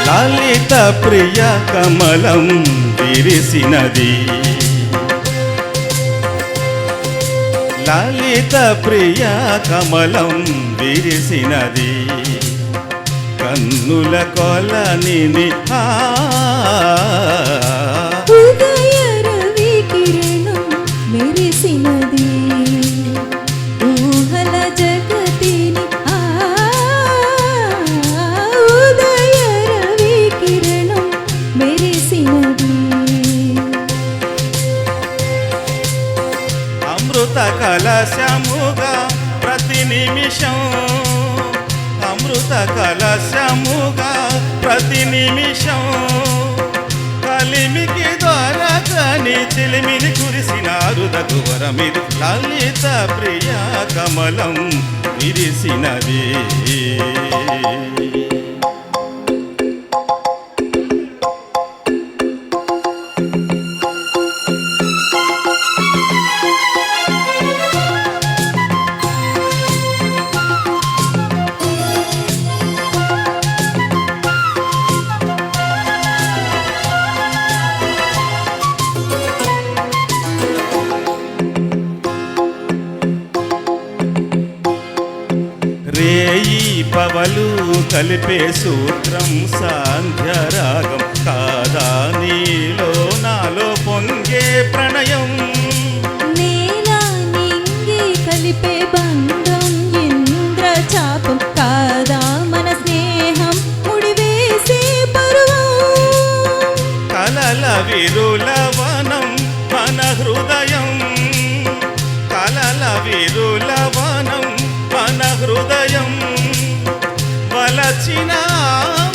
లలిత ప్రియ కమలం విరిసినది లలిత ప్రియ కమలం విరిసినది కన్నుల కొలని ఉదయ రవి కిరణం మెరిసినది ఊహల జగతిని ఉదయ రవి కిరణం మెరిసినది అమృత కలశముగా ప్రతి నిమిషం అమృత కలశముగా ప్రతి నిమిషం కలిమికి దొరకని చిలిమిని కురిసినారు దగువరమిది లలిత ప్రియ కమలం విరిసినది రేయి పవలు కలిపే సూత్రం సాంధ్యరాగం కాదా నీలో నాలో పొంగే ప్రణయం నేల నింగి కలిపే బంధం ఇంద్రచాపం కాదా మన స్నేహం ముడివేసే పరువం కలల విరుల వనం మన హృదయం కలల విరుల వనం మన హృదయం వలచిన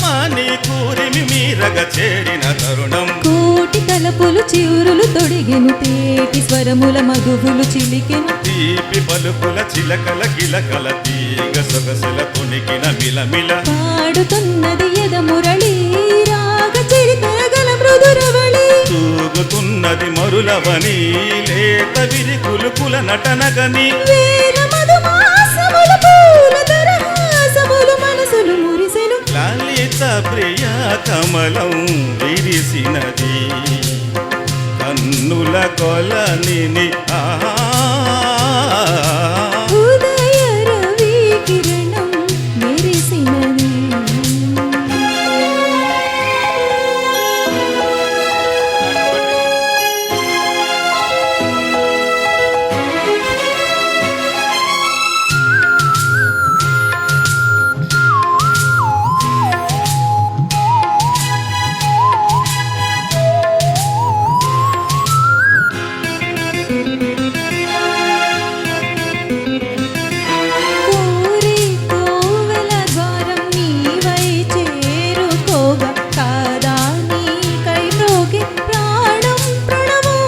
మని కూరిమి మీరగ చేరిన తరుణం కోటి తలపులు చివురులు తొడిగెను తేటి స్వరముల మగువులు చిలికెను తీపి పలుకుల చిలకల గిలకల తీగ సొగసుల తొణికిన మిలమిల పాడుతున్నది ఎద మురళి రాగ చరితగల మృదురవళి తూగుతున్నది మరులవని లేత విరికులుకుల నటనగని వేల మధుమాసముల పూల దరహాసములు మనసులు మురిసెను లలిత ప్రియ కమలం విరిసినది కన్నుల కొలని ఉదయ రవి కిరణం మెరిసినది కోరి కోవెల ద్వారం నీవై చేరుకోగా కాదా నీకై మ్రోగే ప్రాణం ప్రణవం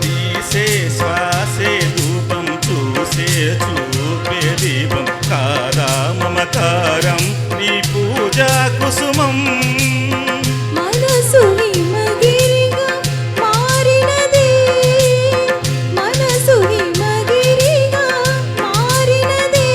తీసే శ్వాసే ధూపం చూసే చూపే దీపం కాదా మమకారం నీ పూజా కుసుమం మనసు హిమగిరిగా మారినది మనసు హిమగిరిగా మారినది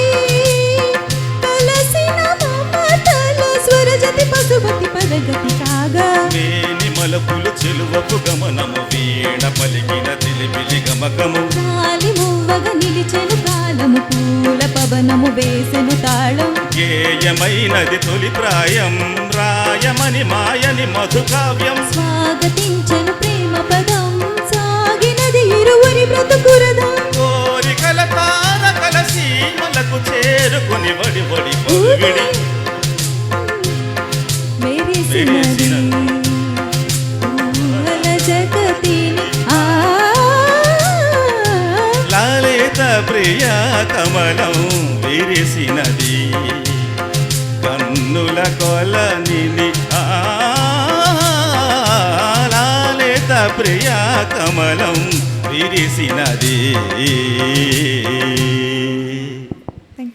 కలసిన మమతల స్వరజతి పశుపతి పదగతి కాగా వేని మలపులు చెలువపు గమనము వీణ పలికిన తిలిపిలి గమకము గాలి మువ్వగా నిలిచెను కాలము పూల పవనము వేసెను తాళం గేయమైనది తొలి ప్రాయం రాయమని మాయని మధుకావ్యం స్వాగతించెను ప్రేమ పదం సాగినది ఇరువురి బ్రతుకురదం కోరికల తారకల సీమలకు చేరుకుని వడి వడి పరుగిడి మెరిసినది ఊహల జగతిని లలిత ప్రియ కమలం విరిసినది కన్నుల కొలని లలిత ప్రియ కమలం విరిసినది